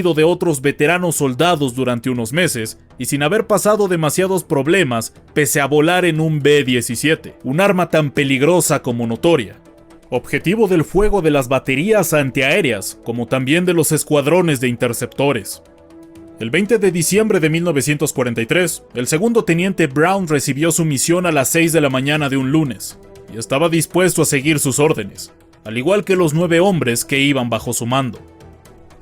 de otros veteranos soldados durante unos meses y sin haber pasado demasiados problemas pese a volar en un B-17, un arma tan peligrosa como notoria. Objetivo del fuego de las baterías antiaéreas, como también de los escuadrones de interceptores. El 20 de diciembre de 1943, el segundo teniente Brown recibió su misión a las 6 de la mañana de un lunes, y estaba dispuesto a seguir sus órdenes, al igual que los 9 hombres que iban bajo su mando.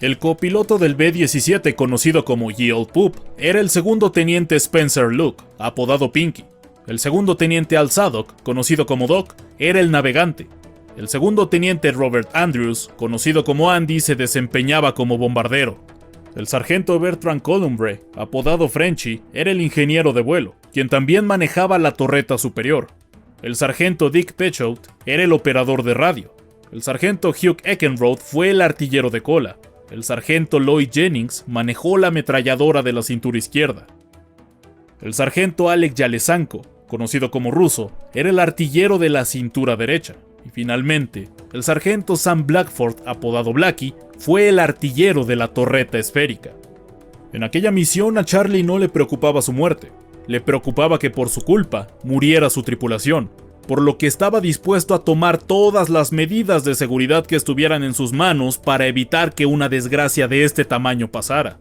El copiloto del B-17, conocido como Ye Olde Pup, era el segundo teniente Spencer Luke, apodado Pinky. El segundo teniente Al Zadok, conocido como Doc, era el navegante. El segundo teniente Robert Andrews, conocido como Andy, se desempeñaba como bombardero. El sargento Bertrand Colombre, apodado Frenchy, era el ingeniero de vuelo, quien también manejaba la torreta superior. El sargento Dick Pechout era el operador de radio. El sargento Hugh Eckenrode fue el artillero de cola. El sargento Lloyd Jennings manejó la ametralladora de la cintura izquierda. El sargento Alec Yalesanko, conocido como Russo, era el artillero de la cintura derecha. Y finalmente, el sargento Sam Blackford, apodado Blackie, fue el artillero de la torreta esférica. En aquella misión a Charlie no le preocupaba su muerte, le preocupaba que por su culpa muriera su tripulación, por lo que estaba dispuesto a tomar todas las medidas de seguridad que estuvieran en sus manos para evitar que una desgracia de este tamaño pasara.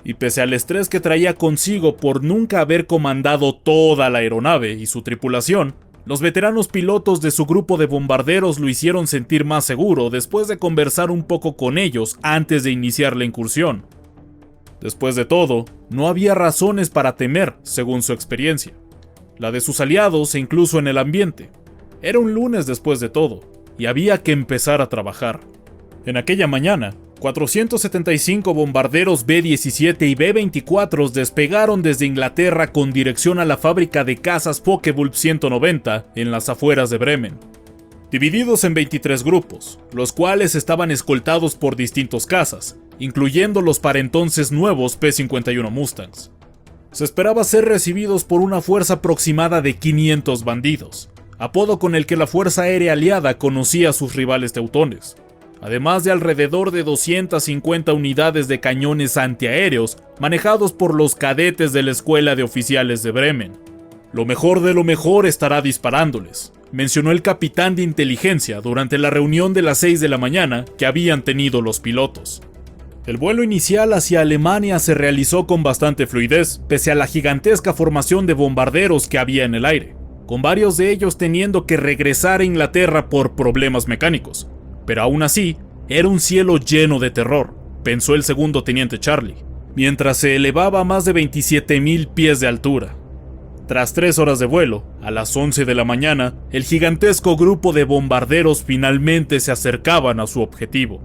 Y pese al estrés que traía consigo por nunca haber comandado toda la aeronave y su tripulación, los veteranos pilotos de su grupo de bombarderos lo hicieron sentir más seguro después de conversar un poco con ellos antes de iniciar la incursión. Después de todo, no había razones para temer, según su experiencia. La de sus aliados e incluso en el ambiente. Era un lunes después de todo, y había que empezar a trabajar. En aquella mañana, 475 bombarderos B-17 y B-24 despegaron desde Inglaterra con dirección a la fábrica de cazas Focke-Wulf 190 en las afueras de Bremen. Divididos en 23 grupos, los cuales estaban escoltados por distintos cazas, incluyendo los para entonces nuevos P-51 Mustangs. Se esperaba ser recibidos por una fuerza aproximada de 500 bandidos, apodo con el que la Fuerza Aérea Aliada conocía a sus rivales teutones, además de alrededor de 250 unidades de cañones antiaéreos manejados por los cadetes de la Escuela de Oficiales de Bremen. Lo mejor de lo mejor estará disparándoles, mencionó el capitán de inteligencia durante la reunión de las 6 de la mañana que habían tenido los pilotos. El vuelo inicial hacia Alemania se realizó con bastante fluidez, pese a la gigantesca formación de bombarderos que había en el aire, con varios de ellos teniendo que regresar a Inglaterra por problemas mecánicos. Pero aún así, era un cielo lleno de terror, pensó el segundo teniente Charlie, mientras se elevaba a más de 27.000 pies de altura. Tras 3 horas de vuelo, a las 11 de la mañana, el gigantesco grupo de bombarderos finalmente se acercaban a su objetivo.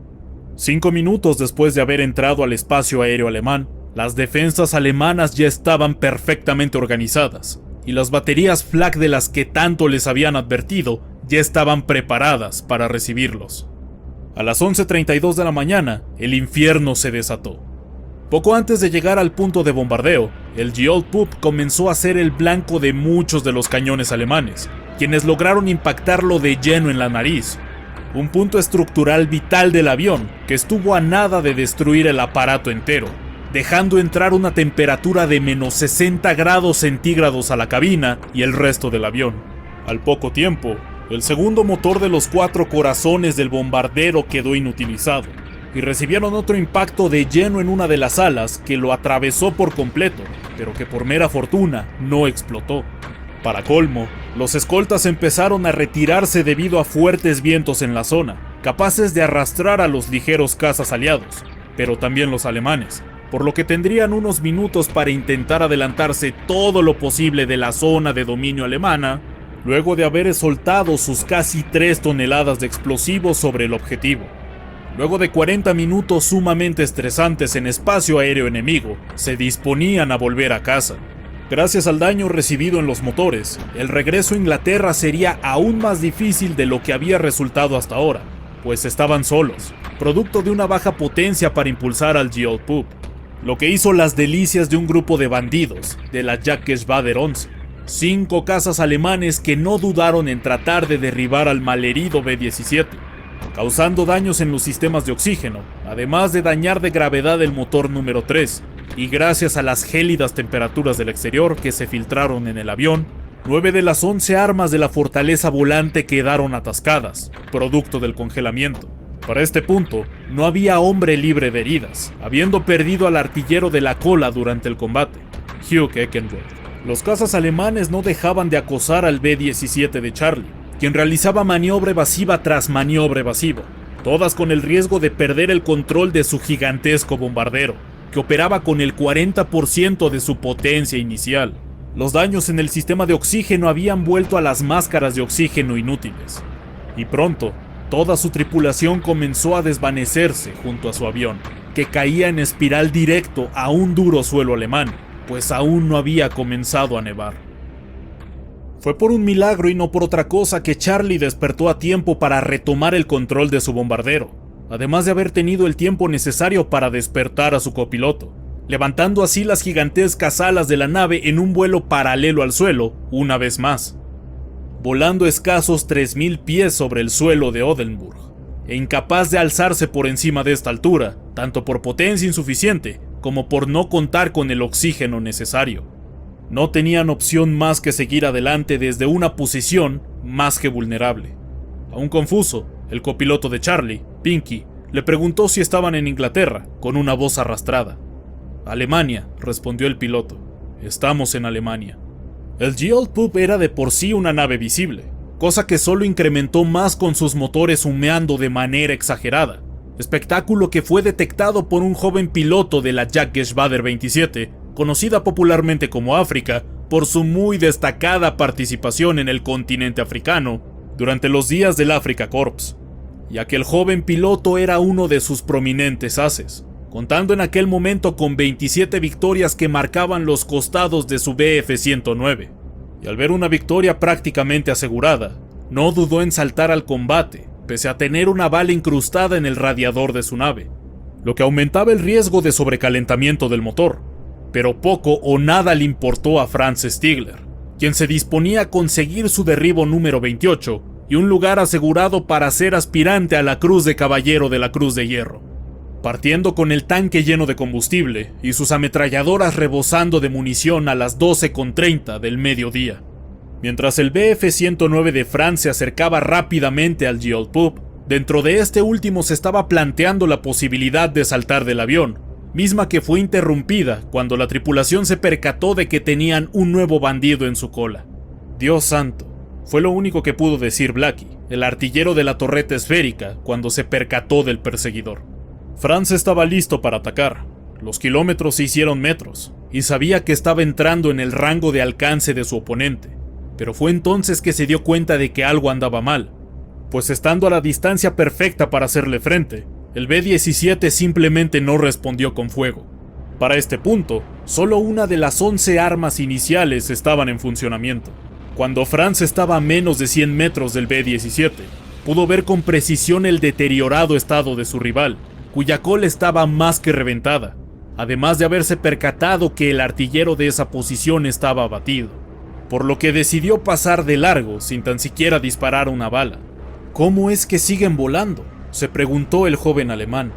5 minutos después de haber entrado al espacio aéreo alemán, las defensas alemanas ya estaban perfectamente organizadas, y las baterías flak de las que tanto les habían advertido ya estaban preparadas para recibirlos. A las 11:32 de la mañana, el infierno se desató. Poco antes de llegar al punto de bombardeo, el Ye Olde Pup comenzó a ser el blanco de muchos de los cañones alemanes, quienes lograron impactarlo de lleno en la nariz, un punto estructural vital del avión que estuvo a nada de destruir el aparato entero, dejando entrar una temperatura de menos 60 grados centígrados a la cabina y el resto del avión. Al poco tiempo, el segundo motor de los 4 corazones del bombardero quedó inutilizado, y recibieron otro impacto de lleno en una de las alas que lo atravesó por completo, pero que por mera fortuna no explotó. Para colmo, los escoltas empezaron a retirarse debido a fuertes vientos en la zona, capaces de arrastrar a los ligeros cazas aliados, pero también los alemanes, por lo que tendrían unos minutos para intentar adelantarse todo lo posible de la zona de dominio alemana, luego de haber soltado sus casi 3 toneladas de explosivos sobre el objetivo. Luego de 40 minutos sumamente estresantes en espacio aéreo enemigo, se disponían a volver a casa. Gracias al daño recibido en los motores, el regreso a Inglaterra sería aún más difícil de lo que había resultado hasta ahora, pues estaban solos, producto de una baja potencia para impulsar al Ye Olde Pup, lo que hizo las delicias de un grupo de bandidos, de la Jagdgeschwader 11, 5 cazas alemanes que no dudaron en tratar de derribar al malherido B-17, causando daños en los sistemas de oxígeno, además de dañar de gravedad el motor número 3, y gracias a las gélidas temperaturas del exterior que se filtraron en el avión, 9 de las 11 armas de la fortaleza volante quedaron atascadas, producto del congelamiento. Para este punto, no había hombre libre de heridas, habiendo perdido al artillero de la cola durante el combate, Hugh Eckenrode. Los cazas alemanes no dejaban de acosar al B-17 de Charlie, quien realizaba maniobra evasiva tras maniobra evasiva, todas con el riesgo de perder el control de su gigantesco bombardero, que operaba con el 40% de su potencia inicial. Los daños en el sistema de oxígeno habían vuelto a las máscaras de oxígeno inútiles, y pronto, toda su tripulación comenzó a desvanecerse junto a su avión, que caía en espiral directo a un duro suelo alemán, pues aún no había comenzado a nevar. Fue por un milagro y no por otra cosa que Charlie despertó a tiempo para retomar el control de su bombardero, además de haber tenido el tiempo necesario para despertar a su copiloto, levantando así las gigantescas alas de la nave en un vuelo paralelo al suelo una vez más, volando escasos 3000 pies sobre el suelo de Oldenburg, e incapaz de alzarse por encima de esta altura, tanto por potencia insuficiente como por no contar con el oxígeno necesario. No tenían opción más que seguir adelante desde una posición más que vulnerable. Aún confuso, el copiloto de Charlie, Pinky, le preguntó si estaban en Inglaterra, con una voz arrastrada. «Alemania», respondió el piloto. «Estamos en Alemania». El G-Old-Pup era de por sí una nave visible, cosa que solo incrementó más con sus motores humeando de manera exagerada, espectáculo que fue detectado por un joven piloto de la Jagdgeschwader 27, conocida popularmente como África, por su muy destacada participación en el continente africano durante los días del Afrika Korps, ya que el joven piloto era uno de sus prominentes ases, contando en aquel momento con 27 victorias que marcaban los costados de su Bf-109, y al ver una victoria prácticamente asegurada, no dudó en saltar al combate, pese a tener una bala incrustada en el radiador de su nave, lo que aumentaba el riesgo de sobrecalentamiento del motor, pero poco o nada le importó a Franz Stigler, quien se disponía a conseguir su derribo número 28 y un lugar asegurado para ser aspirante a la Cruz de Caballero de la Cruz de Hierro, partiendo con el tanque lleno de combustible y sus ametralladoras rebosando de munición a las 12:30 del mediodía. Mientras el Bf-109 de Franz se acercaba rápidamente al G-Old-Pup, dentro de este último se estaba planteando la posibilidad de saltar del avión, misma que fue interrumpida cuando la tripulación se percató de que tenían un nuevo bandido en su cola. «Dios santo», fue lo único que pudo decir Blackie, el artillero de la torreta esférica, cuando se percató del perseguidor. Franz estaba listo para atacar. Los kilómetros se hicieron metros, y sabía que estaba entrando en el rango de alcance de su oponente, pero fue entonces que se dio cuenta de que algo andaba mal, pues estando a la distancia perfecta para hacerle frente, el B-17 simplemente no respondió con fuego. Para este punto, solo una de las 11 armas iniciales estaban en funcionamiento. Cuando Franz estaba a menos de 100 metros del B-17, pudo ver con precisión el deteriorado estado de su rival, cuya cola estaba más que reventada, además de haberse percatado que el artillero de esa posición estaba abatido, por lo que decidió pasar de largo sin tan siquiera disparar una bala. «¿Cómo es que siguen volando?», se preguntó el joven alemán.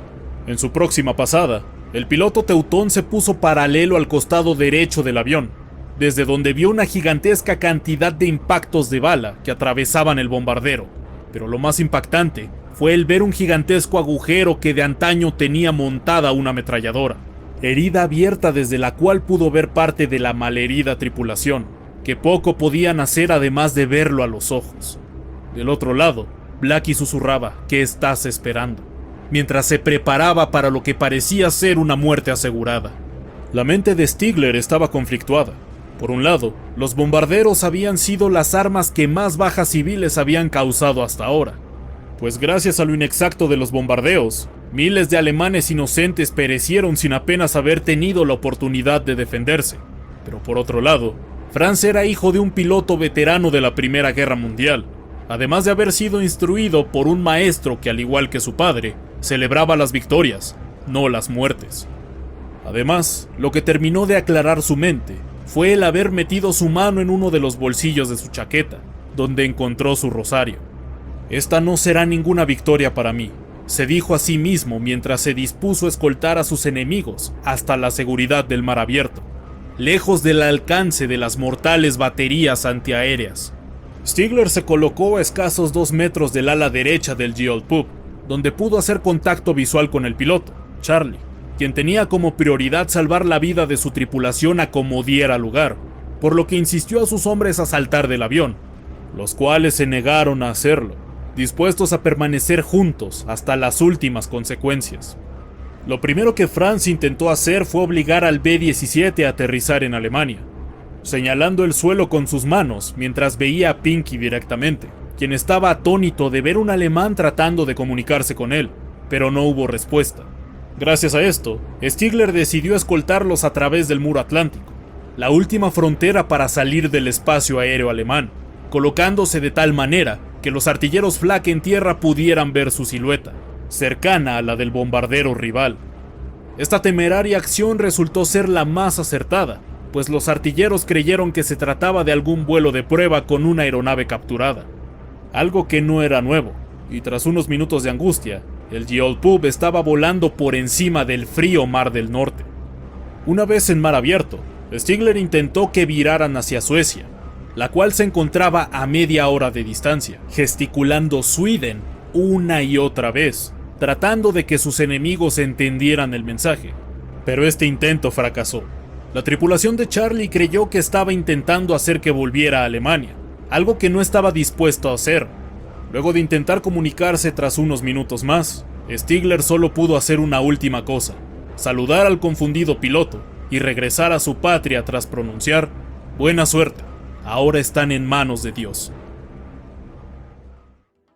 En su próxima pasada, el piloto teutón se puso paralelo al costado derecho del avión, desde donde vio una gigantesca cantidad de impactos de bala que atravesaban el bombardero, pero lo más impactante fue el ver un gigantesco agujero que de antaño tenía montada una ametralladora, herida abierta desde la cual pudo ver parte de la malherida tripulación, que poco podían hacer además de verlo a los ojos. Del otro lado, Blackie susurraba «¿Qué estás esperando?», mientras se preparaba para lo que parecía ser una muerte asegurada. La mente de Stigler estaba conflictuada. Por un lado, los bombarderos habían sido las armas que más bajas civiles habían causado hasta ahora, pues gracias a lo inexacto de los bombardeos, miles de alemanes inocentes perecieron sin apenas haber tenido la oportunidad de defenderse. Pero por otro lado, Franz era hijo de un piloto veterano de la Primera Guerra Mundial, además de haber sido instruido por un maestro que, al igual que su padre, celebraba las victorias, no las muertes. Además, lo que terminó de aclarar su mente fue el haber metido su mano en uno de los bolsillos de su chaqueta, donde encontró su rosario. «Esta no será ninguna victoria para mí», se dijo a sí mismo mientras se dispuso a escoltar a sus enemigos hasta la seguridad del mar abierto, lejos del alcance de las mortales baterías antiaéreas. Stigler se colocó a escasos 2 metros del ala derecha del G-Old-Pub, donde pudo hacer contacto visual con el piloto, Charlie, quien tenía como prioridad salvar la vida de su tripulación a como diera lugar, por lo que insistió a sus hombres a saltar del avión, los cuales se negaron a hacerlo, dispuestos a permanecer juntos hasta las últimas consecuencias. Lo primero que Franz intentó hacer fue obligar al B-17 a aterrizar en Alemania, señalando el suelo con sus manos mientras veía a Pinky directamente, quien estaba atónito de ver un alemán tratando de comunicarse con él, pero no hubo respuesta. Gracias a esto, Stigler decidió escoltarlos a través del muro atlántico, la última frontera para salir del espacio aéreo alemán, colocándose de tal manera que los artilleros flak en tierra pudieran ver su silueta, cercana a la del bombardero rival. Esta temeraria acción resultó ser la más acertada, pues los artilleros creyeron que se trataba de algún vuelo de prueba con una aeronave capturada, algo que no era nuevo, y tras unos minutos de angustia, el G-Old-Pub estaba volando por encima del frío mar del norte. Una vez en mar abierto, Stigler intentó que viraran hacia Suecia, la cual se encontraba a media hora de distancia, gesticulando Sweden una y otra vez, tratando de que sus enemigos entendieran el mensaje, pero este intento fracasó. La tripulación de Charlie creyó que estaba intentando hacer que volviera a Alemania, algo que no estaba dispuesto a hacer. Luego de intentar comunicarse tras unos minutos más, Stigler solo pudo hacer una última cosa: saludar al confundido piloto y regresar a su patria tras pronunciar: «Buena suerte, ahora están en manos de Dios».